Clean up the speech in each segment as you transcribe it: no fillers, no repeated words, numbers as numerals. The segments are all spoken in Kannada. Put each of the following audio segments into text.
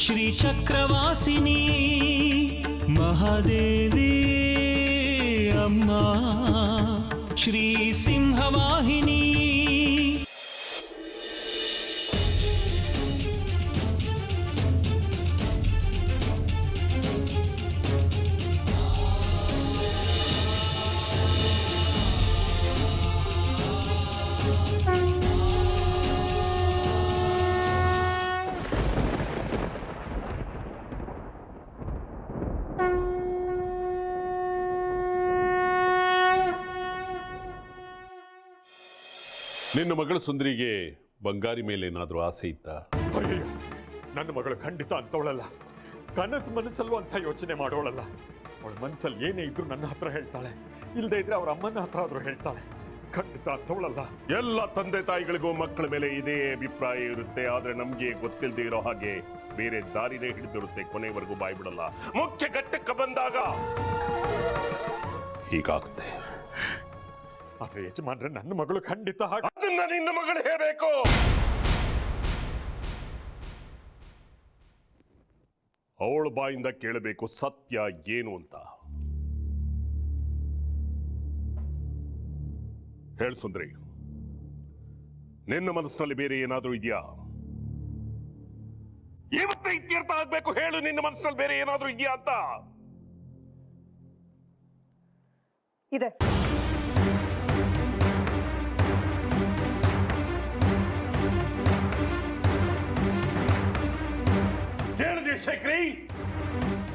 श्रीचक्रवासिनी महादेवी अम्मा श्री सिंहवाहिनी ನಿನ್ನ ಮಗಳ ಸುಂದರಿಗೆ ಬಂಗಾರಿ ಮೇಲೆ ಏನಾದರೂ ಆಸೆ ಇತ್ತಾ? ಅಯ್ಯೋ, ನನ್ನ ಮಗಳು ಖಂಡಿತ ಅಂತವಳಲ್ಲ. ಕನಸು ಮನಸ್ಸಲ್ಲೂ ಅಂತ ಯೋಚನೆ ಮಾಡೋಳಲ್ಲ. ಅವಳ ಮನಸ್ಸಲ್ಲಿ ಏನೇ ಇದ್ರು ನನ್ನ ಹತ್ರ ಹೇಳ್ತಾಳೆ, ಇಲ್ಲದೆ ಇದ್ರೆ ಅವ್ರ ಅಮ್ಮನ ಹತ್ರ ಆದ್ರೂ ಹೇಳ್ತಾಳೆ. ಖಂಡಿತ ಅಂತವಳಲ್ಲ. ಎಲ್ಲ ತಂದೆ ತಾಯಿಗಳಿಗೂ ಮಕ್ಕಳ ಮೇಲೆ ಇದೇ ಅಭಿಪ್ರಾಯ ಇರುತ್ತೆ. ಆದ್ರೆ ನಮ್ಗೆ ಗೊತ್ತಿಲ್ಲದೆ ಇರೋ ಹಾಗೆ ಬೇರೆ ದಾರಿನೇ ಹಿಡಿದಿರುತ್ತೆ. ಕೊನೆವರೆಗೂ ಬಾಯಿ ಬಿಡಲ್ಲ. ಮುಖ್ಯ ಘಟ್ಟಕ್ಕೆ ಬಂದಾಗ ಹೀಗಾಗುತ್ತೆ. ಆದ್ರೆ ಯಜಮಾನ್ರೆ, ನನ್ನ ಮಗಳು ಖಂಡಿತ ಅದನ್ನ ನಿನ್ನ ಮಗಳು ಹೇಳಬೇಕು. ಅವಳ ಬಾಯಿಂದ ಕೇಳಬೇಕು ಸತ್ಯ ಏನು ಅಂತ. ಹೇಳು ಸುಂದರಿ, ನಿನ್ನ ಮನಸ್ಸಿನಲ್ಲಿ ಬೇರೆ ಏನಾದ್ರೂ ಇದೆಯಾ? ಇವತ್ತೇ ಇತ್ಯರ್ಥ ಆಗ್ಬೇಕು. ಹೇಳು, ನಿನ್ನ ಮನಸ್ಸಿನಲ್ಲಿ ಬೇರೆ ಏನಾದ್ರೂ ಇದೆಯಾ ಅಂತ. ಇದೆ. ಹೇಳಿದೆ ಶೇಖರಿ,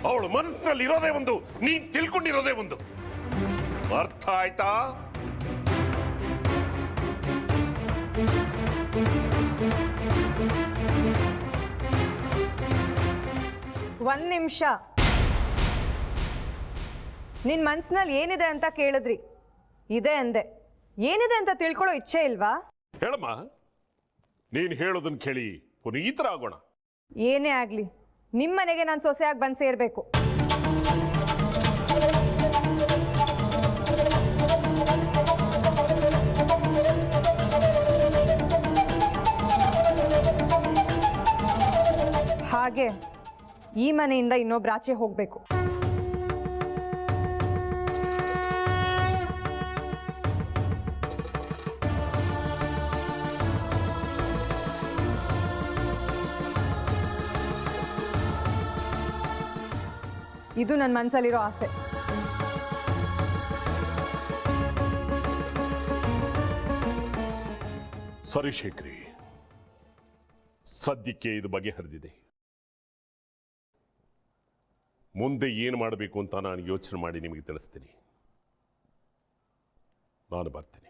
ಅವಳ ಮನಸ್ಸಿನಲ್ಲಿ ಇರೋದೇ ಒಂದು, ನೀನ್ ತಿಳ್ಕೊಂಡಿರೋದೇ ಒಂದು. ಅರ್ಥ ಆಯ್ತಾ? ಒಂದ್ ನಿಮಿಷ. ನಿನ್ ಮನ್ಸಿನಲ್ಲಿ ಏನಿದೆ ಅಂತ ಕೇಳಿದ್ರಿ, ಇದೆ ಅಂದೆ. ಏನಿದೆ ಅಂತ ತಿಳ್ಕೊಳ್ಳೋ ಇಚ್ಛೆ ಇಲ್ವಾ? ಹೇಳಮ್ಮ, ನೀನ್ ಹೇಳೋದನ್ನ ಕೇಳಿ ಪುನೀತರ ಆಗೋಣ. ಏನೇ ಆಗ್ಲಿ, ನಿಮ್ಮನೆಗೆ ನಾನು ಸೊಸೆಯಾಗಿ ಬಂದು ಸೇರ್ಬೇಕು. ಹಾಗೆ ಈ ಮನೆಯಿಂದ ಇನ್ನೊಬ್ರಾಚೆ ಹೋಗ್ಬೇಕು. ಇದು ನನ್ನ ಮನಸ್ಸಲ್ಲಿರೋ ಆಸೆ. ಸರಿ ಶೇಖರಿ, ಸದ್ಯಕ್ಕೆ ಇದು ಬಗೆಹರಿದಿದೆ. ಮುಂದೆ ಏನು ಮಾಡಬೇಕು ಅಂತ ನಾನು ಯೋಚನೆ ಮಾಡಿ ನಿಮಗೆ ತಿಳಿಸ್ತೀನಿ. ನಾನು ಬರ್ತೀನಿ.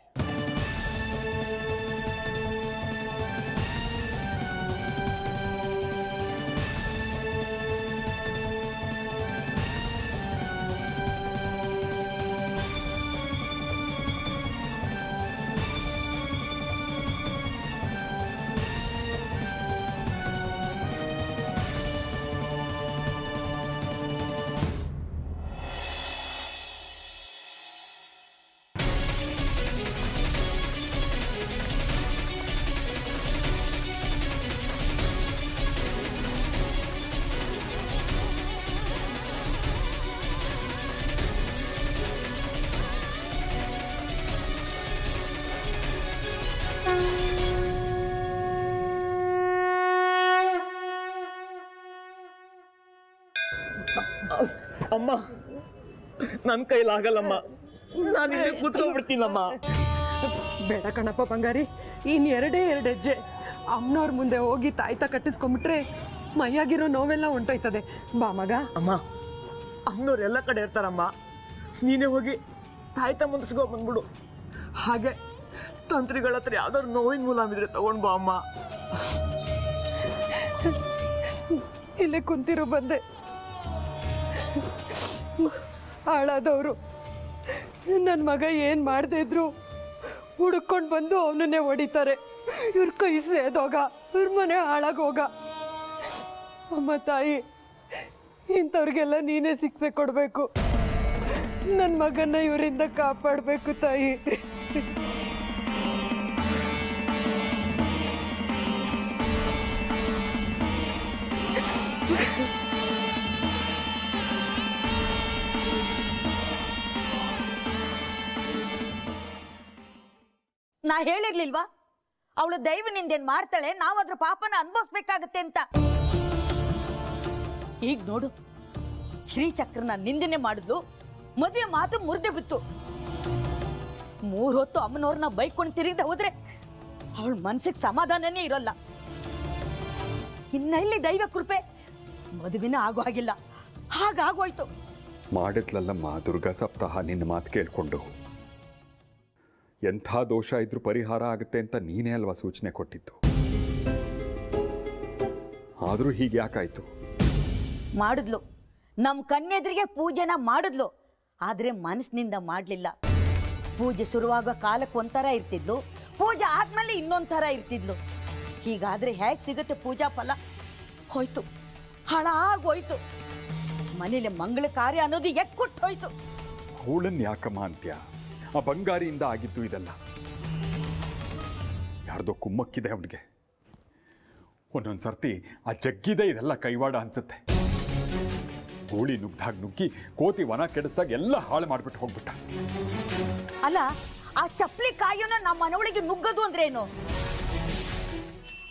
ಅಮ್ಮ, ನನ್ನ ಕೈಲಾಗಲ್ಲಮ್ಮ. ನಾನು ಇಲ್ಲಿ ಕೂತ್ಕೊಂಡ್ಬಿಡ್ತೀನಮ್ಮ. ಬೇಡ ಕಣಪ್ಪ ಬಂಗಾರಿ, ಇನ್ನು ಎರಡೇ ಹೆಜ್ಜೆ ಅಮ್ಮನವ್ರ ಮುಂದೆ ಹೋಗಿ ತಾಯ್ತ ಕಟ್ಟಿಸ್ಕೊಂಡ್ಬಿಟ್ರೆ ಮೈಯಾಗಿರೋ ನೋವೆಲ್ಲ ಹೊಂಟೋಯ್ತದೆ. ಬಾ ಮಗ. ಅಮ್ಮ, ಅಮ್ಮನವ್ರು ಎಲ್ಲ ಕಡೆ ಇರ್ತಾರಮ್ಮ. ನೀನೇ ಹೋಗಿ ತಾಯ್ತ ಮುಂದಿಸ್ಕೊಂಡ್ಬಂದ್ಬಿಡು. ಹಾಗೆ ತಂತ್ರಿಗಳ ಹತ್ರ ಯಾವ್ದಾದ್ರು ನೋವಿನ ಮೂಲಾಮಿದ್ರೆ ತಗೊಂಡ್ ಬಾ ಅಮ್ಮ. ಇಲ್ಲೇ ಕುಂತಿರು ಬಂದೆ. ಹಾಳಾದವರು ನನ್ನ ಮಗ ಏನು ಮಾಡದೇ ಇದ್ರು ಹುಡುಕೊಂಡು ಬಂದು ಅವನನ್ನೇ ಹೊಡಿತಾರೆ. ಇವ್ರ ಕೈ ಸೇದೋಗ, ಇವ್ರ ಮನೆ ಹಾಳಾಗೋಗ. ಅಮ್ಮ ತಾಯಿ, ಇಂಥವ್ರಿಗೆಲ್ಲ ನೀನೇ ಶಿಕ್ಷೆ ಕೊಡಬೇಕು. ನನ್ನ ಮಗನ್ನ ಇವರಿಂದ ಕಾಪಾಡಬೇಕು ತಾಯಿ. ನಾ ಹೇಳಿರ್ಲಿಲ್ವಾ ಅವಳು ದೈವನಿಂದೇನ್ ಮಾಡ್ತಾಳೆ, ನಾವು ಅದ್ರ ಪಾಪನ ಅನುಭವಿಸ್ಬೇಕಾಗತ್ತೆ ಅಂತ. ಈಗ ನೋಡು, ಶ್ರೀಚಕ್ರನ ನಿಂದನೆ ಮಾಡಿದ್ಲು, ಮದುವೆ ಮಾತು ಮುರಿದೇ ಬಿತ್ತು. 3 ಹೊತ್ತು ಅಮ್ಮನವ್ರನ್ನ ಬೈಕೊಂಡು ತಿರುಗದೆ ಹೋದ್ರೆ ಅವಳ ಮನ್ಸಿಗೆ ಸಮಾಧಾನನೇ ಇರಲ್ಲ. ಇನ್ನೆಲ್ಲಿ ದೈವ ಕೃಪೆ, ಮದುವೆನ ಆಗೋ ಹಾಗಿಲ್ಲ, ಹಾಗಾಗೋಯ್ತು. ಮಾಡಿದ್ಲಲ್ಲಮ್ಮ ದುರ್ಗಾ ಸಪ್ತಾಹ ನಿನ್ನ ಮಾತು ಕೇಳಿಕೊಂಡು. ಎಂಥ ದೋಷ ಇದ್ರೂ ಪರಿಹಾರ ಆಗುತ್ತೆ ಅಂತ ನೀನೇ ಅಲ್ವಾ ಸೂಚನೆ ಕೊಟ್ಟಿದ್ದು. ಆದರೂ ಹೀಗೆ ಯಾಕಾಯ್ತು? ಮಾಡಿದ್ಲು, ನಮ್ಮ ಕಣ್ಣೆದ್ರಿಗೆ ಪೂಜೆನ ಮಾಡಿದ್ಲು, ಆದ್ರೆ ಮನಸ್ಸಿನಿಂದ ಮಾಡಲಿಲ್ಲ. ಪೂಜೆ ಶುರುವಾಗ ಕಾಲಕ್ಕೆ ಒಂಥರ ಇರ್ತಿದ್ಲು, ಪೂಜೆ ಆದ್ಮೇಲೆ ಇನ್ನೊಂಥರ ಇರ್ತಿದ್ಲು. ಹೀಗಾದ್ರೆ ಹೇಗೆ ಸಿಗುತ್ತೆ ಪೂಜಾ ಫಲ? ಹೋಯ್ತು, ಹಾಳಾಗೋಯ್ತು. ಮನೇಲಿ ಮಂಗಳ ಕಾರ್ಯ ಅನ್ನೋದು ಎಕ್ಕುಟ್ಟು ಹೋಯ್ತು. ಅವಳನ್ನು ಯಾಕಮ್ಮ ಅಂತ್ಯ? ಆ ಬಂಗಾರಿಯಿಂದ ಆಗಿತ್ತು ಇದೆಲ್ಲ. ಯಾರ್ದೋ ಕುಮ್ಮಕ್ಕಿದೆ ಅವನಿಗೆ. ಒಂದೊಂದು ಸರ್ತಿ ಆ ಜಗ್ಗಿದೆ ಇದೆಲ್ಲ ಕೈವಾಡ ಅನ್ಸುತ್ತೆ. ಕೋಳಿ ನುಗ್ದಾಗ ನುಗ್ಗಿ ಕೋತಿ ವನ ಕೆಡಿಸ್ದಾಗ ಎಲ್ಲ ಹಾಳು ಮಾಡಿಬಿಟ್ಟು ಹೋಗ್ಬಿಟ್ಟ. ಅಲ್ಲ, ಆ ಚಪ್ಪಲಿ ಕಾಯೋನ ನಮ್ಮ ಮನವಳಿಗೆ ನುಗ್ಗದು ಅಂದ್ರೇನು?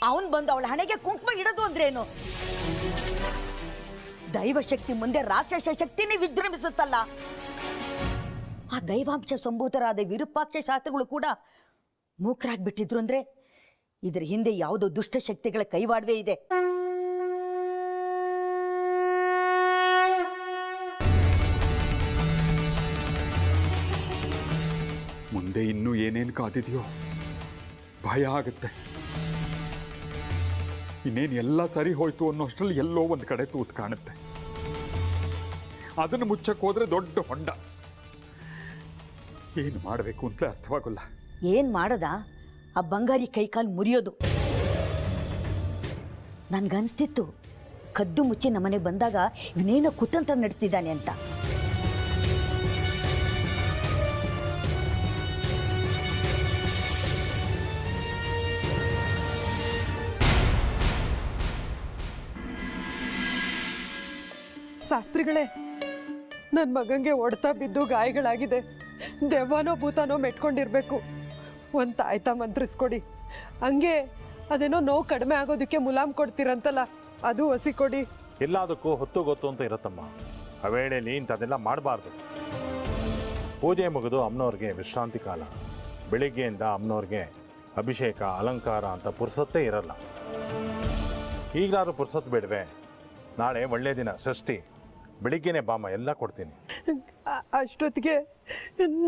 ಅವನ್ ಬಂದು ಅವಳ ಹಣೆಗೆ ಕುಂಕುಮ ಇಡೋದು ಅಂದ್ರೇನು? ದೈವ ಶಕ್ತಿ ಮುಂದೆ ರಾಕ್ಷಸ ಶಕ್ತಿನೇ ವಿಜೃಂಭಿಸುತ್ತಲ್ಲ. ಆ ದೈವಾಂಶ ಸಂಭೂತರಾದ ವಿರೂಪಾಕ್ಷ ಶಾಸ್ತ್ರಿಗಳು ಕೂಡ ಮೂಕರಾಗ್ಬಿಟ್ಟಿದ್ರು ಅಂದ್ರೆ ಇದ್ರ ಹಿಂದೆ ಯಾವುದೋ ದುಷ್ಟಶಕ್ತಿಗಳ ಕೈವಾಡವೇ ಇದೆ. ಮುಂದೆ ಇನ್ನೂ ಏನೇನು ಕಾದಿದೆಯೋ ಭಯ ಆಗುತ್ತೆ. ಇನ್ನೇನು ಎಲ್ಲ ಸರಿ ಹೋಯ್ತು ಅನ್ನೋಷ್ಟರಲ್ಲಿ ಎಲ್ಲೋ ಒಂದು ಕಡೆ ತೂತು ಕಾಣುತ್ತೆ. ಅದನ್ನು ಮುಚ್ಚಕ್ಕೆ ಹೋದ್ರೆ ದೊಡ್ಡ ಹೊಂಡ. ಏನು ಮಾಡಬೇಕು ಅಂತ ಅರ್ಥವಾಗಲ್ಲ. ಏನ್ ಮಾಡದ? ಆ ಬಂಗಾರಿ ಕೈಕಾಲು ಮುರಿಯೋದು. ನನ್ಗನ್ಸ್ತಿತ್ತು ಕದ್ದು ಮುಚ್ಚಿ ನಮ್ಮನೆ ಬಂದಾಗ ಇವನೇನೋ ಕುತಂತ್ರ ನಡೆಸ್ತಿದ್ದಾನೆ ಅಂತ. ಶಾಸ್ತ್ರಿಗಳೇ, ನನ್ನ ಮಗಂಗೆ ಹೊಡ್ತ ಬಿದ್ದು ಗಾಯಗಳಾಗಿದೆ. ದೆವ್ವನೋ ಭೂತನೋ ಮೆಟ್ಕೊಂಡಿರ್ಬೇಕು. ಒಂದು ತಾಯ್ತ ಮಂತ್ರಿಸ್ಕೊಡಿ. ಹಂಗೆ ಅದೇನೋ ನೋವು ಕಡಿಮೆ ಆಗೋದಕ್ಕೆ ಮುಲಾಮ್ ಕೊಡ್ತೀರಂತಲ್ಲ, ಅದು ಹಸಿ ಕೊಡಿ. ಎಲ್ಲದಕ್ಕೂ ಹೊತ್ತು ಗೊತ್ತು ಅಂತ ಇರುತ್ತಮ್ಮ. ಆ ವೇಳೆಯಲ್ಲಿ ಇಂಥದ್ದೆಲ್ಲ ಮಾಡಬಾರ್ದು. ಪೂಜೆ ಮುಗಿದು ಅಮ್ಮನವ್ರಿಗೆ ವಿಶ್ರಾಂತಿ ಕಾಲ. ಬೆಳಿಗ್ಗೆಯಿಂದ ಅಮ್ಮನವ್ರಿಗೆ ಅಭಿಷೇಕ ಅಲಂಕಾರ ಅಂತ ಪುರ್ಸತ್ತೇ ಇರಲ್ಲ. ಈಗಲಾದ್ರೂ ಪುರ್ಸತ್ತು ಬೇಡವೆ? ನಾಳೆ ಒಳ್ಳೆಯ ದಿನ, ಷಷ್ಠಿ, ಬೆಳಿಗ್ಗೆನೆ ಬಾಮ, ಎಲ್ಲ ಕೊಡ್ತೀನಿ. ಅಷ್ಟೊತ್ತಿಗೆ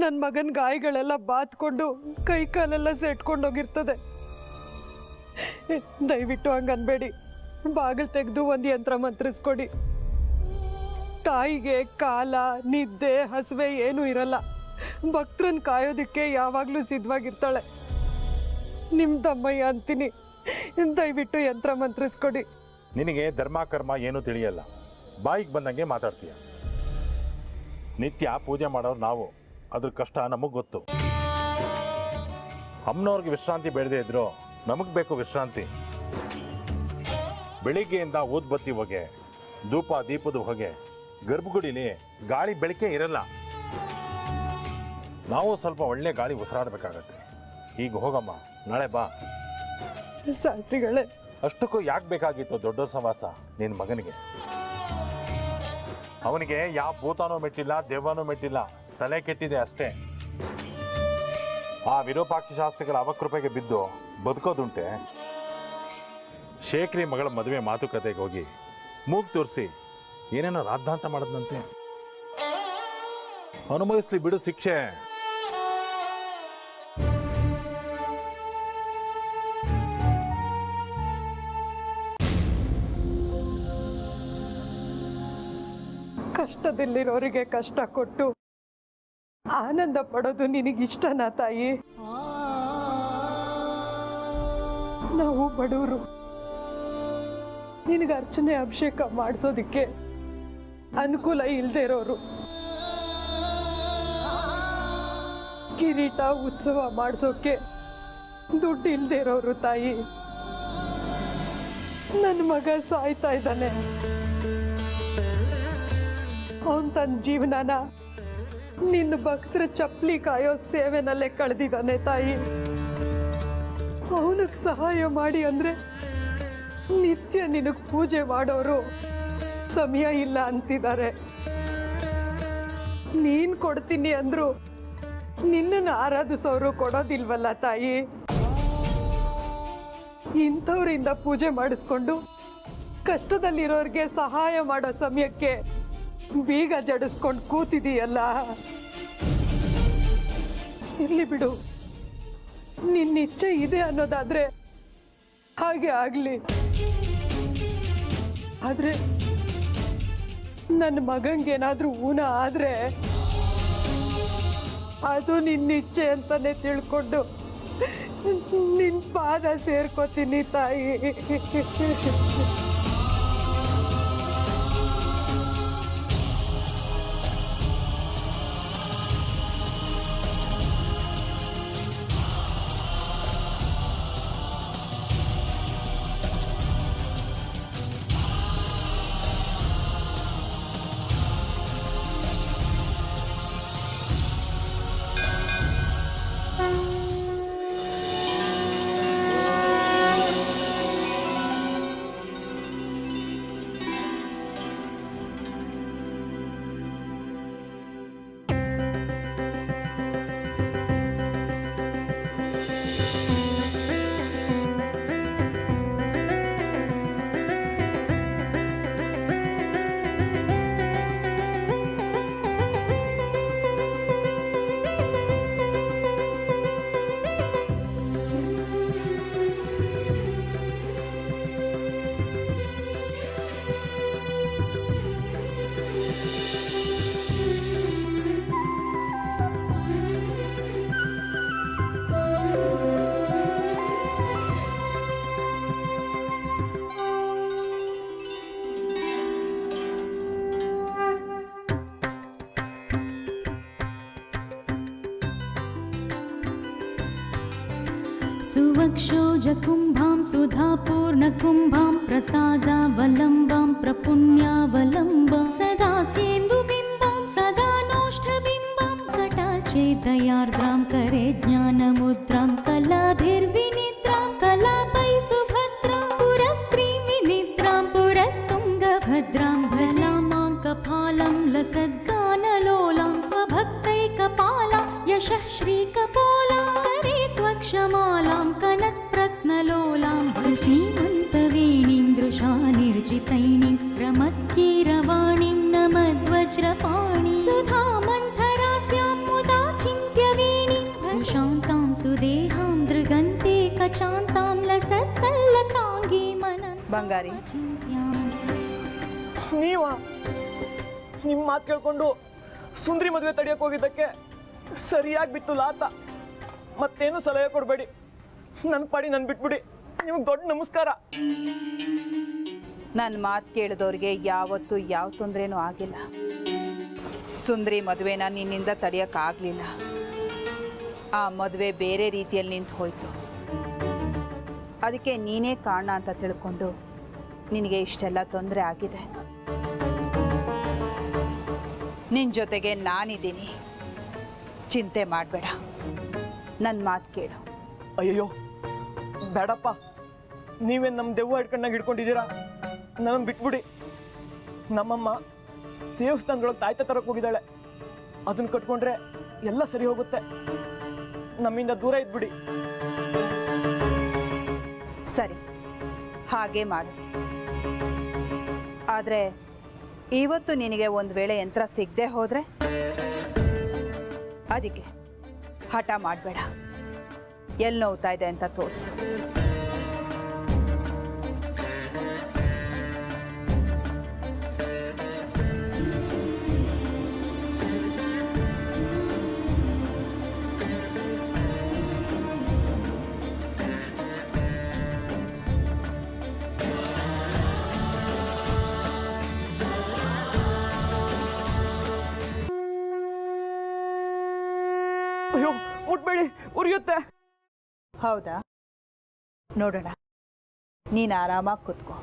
ನನ್ನ ಮಗನ ಗಾಯಗಳೆಲ್ಲ ಬಾತ್ಕೊಂಡು ಕೈ ಕಾಲೆಲ್ಲ ಸೆಟ್ಕೊಂಡೋಗಿರ್ತದೆ. ದಯವಿಟ್ಟು ಹಂಗೆ ಅನ್ಬೇಡಿ. ಬಾಗಿಲು ತೆಗೆದು ಒಂದು ಯಂತ್ರ ಮಂತ್ರಿಸ್ಕೊಡಿ. ತಾಯಿಗೆ ಕಾಲ, ನಿದ್ದೆ, ಹಸುವೆ ಏನೂ ಇರಲ್ಲ. ಭಕ್ತರನ್ನ ಕಾಯೋದಕ್ಕೆ ಯಾವಾಗಲೂ ಸಿದ್ಧವಾಗಿರ್ತಾಳೆ. ನಿಮ್ಮ ತಮ್ಮಯ್ಯ ಅಂತೀನಿ. ದಯವಿಟ್ಟು ಯಂತ್ರ ಮಂತ್ರಿಸ್ಕೊಡಿ. ನಿನಗೆ ಧರ್ಮ ಕರ್ಮ ಏನೂ ತಿಳಿಯಲ್ಲ, ಬಾಯಿಗೆ ಬಂದಂಗೆ ಮಾತಾಡ್ತೀಯ. ನಿತ್ಯ ಪೂಜೆ ಮಾಡೋರು ನಾವು, ಅದ್ರ ಕಷ್ಟ ನಮಗೆ ಗೊತ್ತು. ಅಮ್ಮನವ್ರಿಗೆ ವಿಶ್ರಾಂತಿ ಬೇಡದೇ ಇದ್ರು ನಮಗೆ ಬೇಕು ವಿಶ್ರಾಂತಿ. ಬೆಳಿಗ್ಗೆಯಿಂದ ಊದ್ಬತ್ತಿ ಹೊಗೆ, ಧೂಪ ದೀಪದ ಹೊಗೆ, ಗರ್ಭಗುಡಿಲಿ ಗಾಳಿ ಬೆಳಕೆ ಇರಲ್ಲ. ನಾವು ಸ್ವಲ್ಪ ಒಳ್ಳೆ ಗಾಳಿ ಉಸಿರಾಡಬೇಕಾಗತ್ತೆ. ಈಗ ಹೋಗಮ್ಮ, ನಾಳೆ ಬಾ. ಶಾಸ್ತ್ರಿಗಳೇ, ಅಷ್ಟಕ್ಕೂ ಯಾಕೆ ಬೇಕಾಗಿತ್ತು ದೊಡ್ಡ ಸವಾಸ ನಿನ್ನ ಮಗನಿಗೆ? ಅವನಿಗೆ ಯಾವ ಭೂತಾನೂ ಮೆಟ್ಟಿಲ್ಲ, ದೆವ್ವನೂ ಮೆಟ್ಟಿಲ್ಲ, ತಲೆ ಕೆಟ್ಟಿದೆ ಅಷ್ಟೇ. ಆ ವಿರೂಪಾಕ್ಷ ಶಾಸ್ತ್ರಿಗಳ ಅವಕೃಪೆಗೆ ಬಿದ್ದು ಬದುಕೋದುಂಟೆ. ಶೇಖರಿ ಮಗಳ ಮದುವೆ ಮಾತುಕತೆಗೆ ಹೋಗಿ ಮೂಗು ತೋರಿಸಿ ಏನೇನೋ ರಾದ್ದಾಂತ ಮಾಡದಂತೆ. ಅನುಭವಿಸ್ಲಿ ಬಿಡು ಶಿಕ್ಷೆ. ಕಷ್ಟದಲ್ಲಿರೋರಿಗೆ ಕಷ್ಟ ಕೊಟ್ಟು ಆನಂದ ಪಡೋದು ನಿನಗಿಷ್ಟನಾ ತಾಯಿ? ನಾವು ಬಡವರು, ನಿನಗೆ ಅರ್ಚನೆ ಅಭಿಷೇಕ ಮಾಡಿಸೋದಿಕ್ಕೆ ಅನುಕೂಲ ಇಲ್ಲದೆ ಇರೋರು, ಕಿರೀಟ ಉತ್ಸವ ಮಾಡಿಸೋಕೆ ದುಡ್ಡು ಇಲ್ಲದೆ ಇರೋರು ತಾಯಿ. ನನ್ನ ಮಗ ಸಾಯ್ತಾ ಇದ್ದಾನೆ. ಅವನು ತನ್ನ ಜೀವನನ ನಿನ್ನ ಭಕ್ತರ ಚಪ್ಪಲಿ ಕಾಯೋ ಸೇವೆನಲ್ಲೇ ಕಳೆದಿದ್ದಾನೆ ತಾಯಿ. ಅವನಿಗೆ ಸಹಾಯ ಮಾಡಿ ಅಂದರೆ ನಿತ್ಯ ನಿನಗೆ ಪೂಜೆ ಮಾಡೋರು ಸಮಯ ಇಲ್ಲ ಅಂತಿದ್ದಾರೆ. ನೀನು ಕೊಡ್ತೀನಿ ಅಂದ್ರು ನಿನ್ನನ್ನು ಆರಾಧಿಸೋರು ಕೊಡೋದಿಲ್ವಲ್ಲ ತಾಯಿ. ಇಂಥವ್ರಿಂದ ಪೂಜೆ ಮಾಡಿಸ್ಕೊಂಡು ಕಷ್ಟದಲ್ಲಿರೋರಿಗೆ ಸಹಾಯ ಮಾಡೋ ಸಮಯಕ್ಕೆ ಬೀಗ ಜಡಿಸ್ಕೊಂಡು ಕೂತಿದೀಯಲ್ಲ. ಇರ್ಲಿ ಬಿಡು, ನಿನ್ನ ಇಚ್ಛೆ ಇದೆ ಅನ್ನೋದಾದ್ರೆ ಹಾಗೆ ಆಗ್ಲಿ. ಆದ್ರೆ ನನ್ನ ಮಗಂಗೇನಾದ್ರೂ ಊನ ಆದ್ರೆ ಅದು ನಿನ್ನ ಇಚ್ಛೆ ಅಂತಾನೆ ತಿಳ್ಕೊಂಡು ನಿನ್ನ ಪಾದ ಸೇರ್ಕೋತೀನಿ ತಾಯಿ. सुवक्षोजकुम्भां सुधापूर्णकुम्भां प्रसादावलम्बां प्रपुण्यावलम्बां सदा सेन्दुबिम्बां सदा नोष्ठबिम्बां कटाक्षे दयार्द्रां करे ज्ञानमुद्रां कलाभिर्विनिद्रां कलापै सुभद्रां पुरस्त्रीं विनिद्रां पुरस्तुङ्गभद्रां भजामां कपालं लसद्गानलोलां स्वभक्तैकपालां यशः श्रीकपोलां करे त्वक्षमालां कनत्प्रत्नलोलां सुसीमन्तवेणीं दृशानिर्जितैणीं प्रमत्कीरवाणीं नमद्वज्रपाणीं सुधामन्थरास्यां मुदा चिन्त्यवेणीं सुशान्तां सुदेहां दृगन्ते कचान्तां लसत्सल्लकाङ्गी मनन् ಬಂಗಾರಿ, ನೀವ ನಿಮ್ಮ ಮಾತು ಕೇಳ್ಕೊಂಡು ಸುಂದ್ರಿ ಮದುವೆ ತಡೆಯಕ್ಕೆ ಹೋಗಿದ್ದಕ್ಕೆ ಸರಿಯಾಗಿ ಬಿತ್ತು ಲಾತ. ಮತ್ತೇನು ಸಲಹೆ ಕೊಡಬೇಡಿ, ನನ್ನ ಪಾಡಿ ನನ್ನ ಬಿಟ್ಬಿಡಿ. ನಿಮ್ಗೆ ದೊಡ್ಡ ನಮಸ್ಕಾರ. ನನ್ನ ಮಾತು ಕೇಳಿದವ್ರಿಗೆ ಯಾವತ್ತೂ ಯಾವ ತೊಂದರೆನೂ ಆಗಿಲ್ಲ. ಸುಂದರಿ ಮದುವೆನ ನಿನ್ನಿಂದ ತಡೆಯೋಕ್ಕಾಗಲಿಲ್ಲ. ಆ ಮದುವೆ ಬೇರೆ ರೀತಿಯಲ್ಲಿ ನಿಂತು ಹೋಯಿತು. ಅದಕ್ಕೆ ನೀನೇ ಕಾರಣ ಅಂತ ತಿಳ್ಕೊಂಡು ನಿನಗೆ ಇಷ್ಟೆಲ್ಲ ತೊಂದರೆ ಆಗಿದೆ. ನಿನ್ನ ಜೊತೆಗೆ ನಾನಿದ್ದೀನಿ, ಚಿಂತೆ ಮಾಡಬೇಡ. ನನ್ನ ಮಾತು ಕೇಳು. ಅಯ್ಯಯ್ಯೋ ಬೇಡಪ್ಪ, ನೀವೇನು ನಮ್ಮ ದೆವ್ವ ಹಿಡ್ಕೊಂಡಾಗ ಹಿಡ್ಕೊಂಡಿದ್ದೀರಾ. ನನ್ನ ಬಿಟ್ಬಿಡಿ. ನಮ್ಮಮ್ಮ ದೇವಸ್ಥಾನದೊಳಗೆ ತಾಯ್ತ ತರಕ್ಕೆ ಹೋಗಿದ್ದಾಳೆ. ಅದನ್ನ ಕಟ್ಕೊಂಡ್ರೆ ಎಲ್ಲ ಸರಿ ಹೋಗುತ್ತೆ. ನಮ್ಮಿಂದ ದೂರ ಇದ್ಬಿಡಿ. ಸರಿ, ಹಾಗೆ ಮಾಡು. ಆದರೆ ಇವತ್ತು ನಿನಗೆ ಒಂದು ವೇಳೆ ಯಂತ್ರ ಸಿಗದೆ ಹೋದರೆ ಅದಕ್ಕೆ ಹಠ ಮಾಡಬೇಡ. ಎಲ್ಲಿ ನೋವ್ತಾ ಇದೆ ಅಂತ ತೋರಿಸು. ಅಯ್ಯೋ ಮುಟ್ಬೇಡಿ, ಉರಿಯುತ್ತೆ. ಹೌದಾ, ನೋಡೋಣ. ನೀನು ಆರಾಮಾಗಿ ಕೂತ್ಕೋ.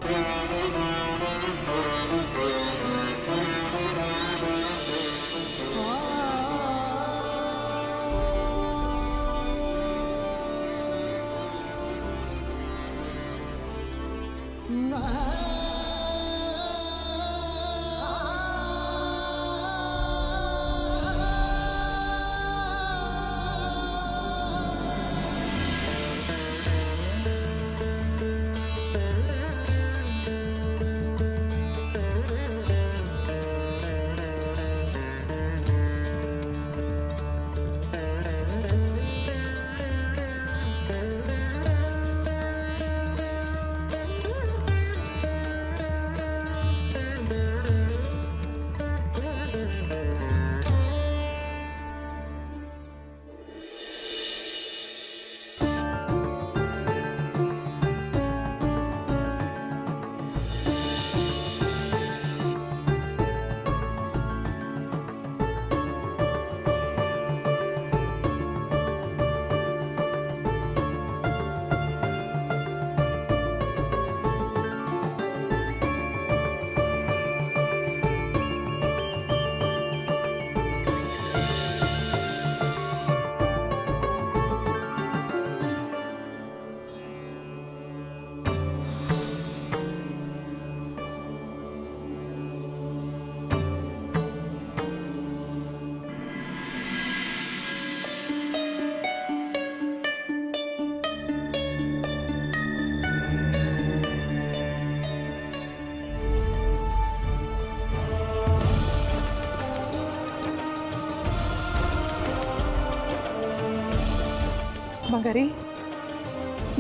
ಬಂಗಾರಿ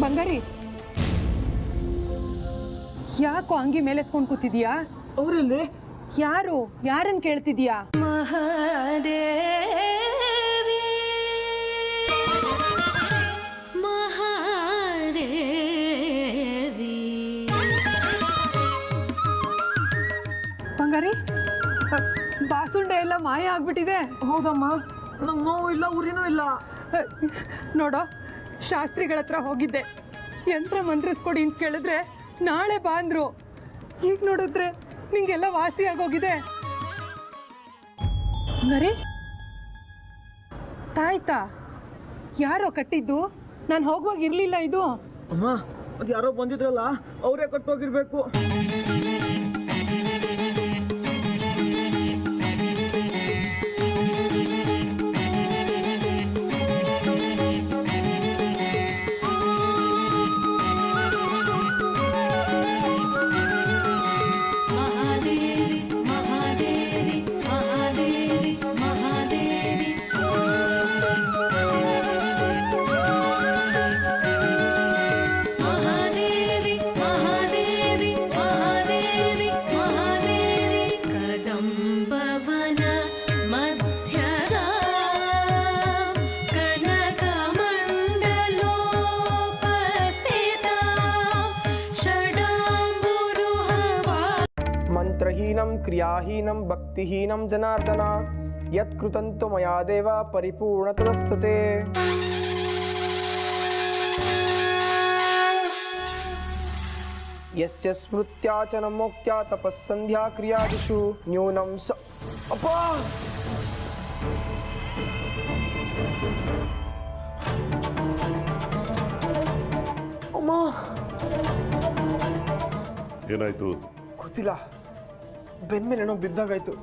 ಬಂಗಾರಿ, ಯಾಕೋ ಅಂಗಿ ಮೇಲೆ ಎತ್ಕೊಂಡು ಕೂತಿದ್ಯಾ? ಅವರಲ್ಲಿ ಯಾರನ್ನ ಕೇಳ್ತಿದ್ಯಾ? ಮಹಾದೇವಿ ಮಹಾದೇವಿ. ಬಂಗಾರಿ, ಬಾಸುಂಡೆ ಎಲ್ಲ ಮಾಯ ಆಗ್ಬಿಟ್ಟಿದೆ. ಹೌದಮ್ಮ, ನಂಗೆ ನೋವು ಇಲ್ಲ, ಉರಿನೂ ಇಲ್ಲ. ನೋಡೋ, ಶಾಸ್ತ್ರಿಗಳ ಹತ್ರ ಹೋಗಿದ್ದೆ, ಯಂತ್ರ ಮಂತ್ರಿಸ್ಕೊಡಿ ಅಂತ ಕೇಳಿದ್ರೆ ನಾಳೆ ಬಾ ಅಂದ್ರು. ಈಗ ನೋಡಿದ್ರೆ ನಿಂಗೆಲ್ಲ ವಾಸಿ ಆಗೋಗಿದೆ. ಬಂಗಾರಿ, ತಾಯ್ತಾ ಯಾರೋ ಕಟ್ಟಿದ್ದು? ನಾನು ಹೋಗುವಾಗ ಇರಲಿಲ್ಲ ಇದು. ಅಮ್ಮ, ಅದು ಯಾರೋ ಬಂದಿದ್ರಲ್ಲ, ಅವರೇ ಕಟ್ಟೋಗಿರ್ಬೇಕು. ಮಹಾದೇವಿ ಮಹಾದೇವಿ ಮಹಾದೇವಿ ಮಹಾದೇವಿ. ಮಹಾದೇವಿ ಮಹಾದೇವಿ ಮಹಾದೇವಿ ಮಹಾದೇವಿ. ಕದಂಬವನ ಮಧ್ಯದ ಕನಕಮಂಡಲೋಪಸ್ಥಿತ ಷಡಾಂಬುರುಹವಾ. ಮಂತ್ರಹೀನಂ ಕ್ರಿಯಾಹೀನಂ ಭಕ್ತಿಹೀನಂ ಜನಾರ್ದನ ಯತ್ಕೃತಂತು ಮಯಾ ದೇವ ಪರಿಪೂರ್ಣತದಸ್ತುತೆ. ಯಸ್ಯ ಸ್ಮೃತ್ಯಾ ಚ ನ ಮೋಕ್ತ್ಯಾ ತಪಸ್ಸಂಧ್ಯಾ ಕ್ರಿಯಾದಿಷು ನ್ಯೂನಂ ಸ ಅಪ್ಪ. ಅಮ್ಮ, ಏನಾಯ್ತು? ಗೊತ್ತಿಲ್ಲ, ಬೆನ್ಮೇಲೇನೋ ಬಿದ್ದಾಗಾಯ್ತು,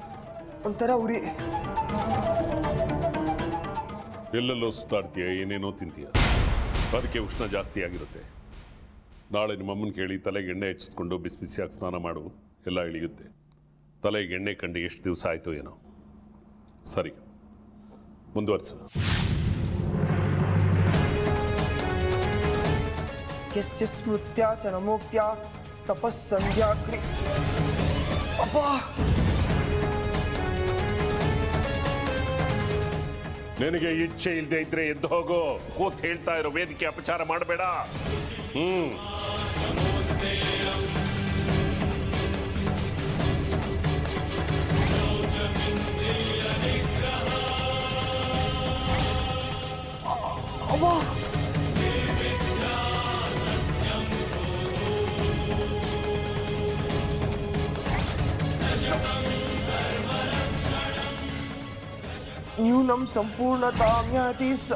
ಒಂಥರ ಉರಿ. ಎಲ್ಲೆಲ್ಲೋ ಸುತ್ತಾಡ್ತೀಯ, ಏನೇನೋ ತಿಂತೀಯ, ಅದಕ್ಕೆ ಉಷ್ಣ ಜಾಸ್ತಿ ಆಗಿರುತ್ತೆ. ನಾಳೆ ನಿಮ್ಮಮ್ಮನ ಕೇಳಿ ತಲೆಗೆ ಎಣ್ಣೆ ಹಚ್ಚಿಸ್ಕೊಂಡು ಬಿಸಿ ಬಿಸಿಯಾಗಿ ಸ್ನಾನ ಮಾಡು, ಎಲ್ಲ ಇಳಿಯುತ್ತೆ. ತಲೆಗೆ ಎಣ್ಣೆ ಕಂಡು ಎಷ್ಟು ದಿವಸ ಆಯಿತು ಏನೋ. ಸರಿ, ಮುಂದುವರ್ಸು. ಯಸ್ಯ ಸ್ಮೃತ್ಯಾ ಚ ನ ಮೋಕ್ತ್ಯಾ ತಪಸ್ಸಂಧ್ಯಾ ಅಪ್ಪ. ನಿನಗೆ ಇಚ್ಛೆ ಇಲ್ಲದೆ ಇದ್ರೆ ಎದ್ದು ಹೋಗೋ. ಕೂತ್ ಹೇಳ್ತಾ ಇರೋ, ವೇದಿಕೆ ಅಪಚಾರ ಮಾಡಬೇಡ. ಅವ್ವ. ನ್ಯೂನಂ ಸಂಪೂರ್ಣತಾಂ ಯಾತಿ ಸ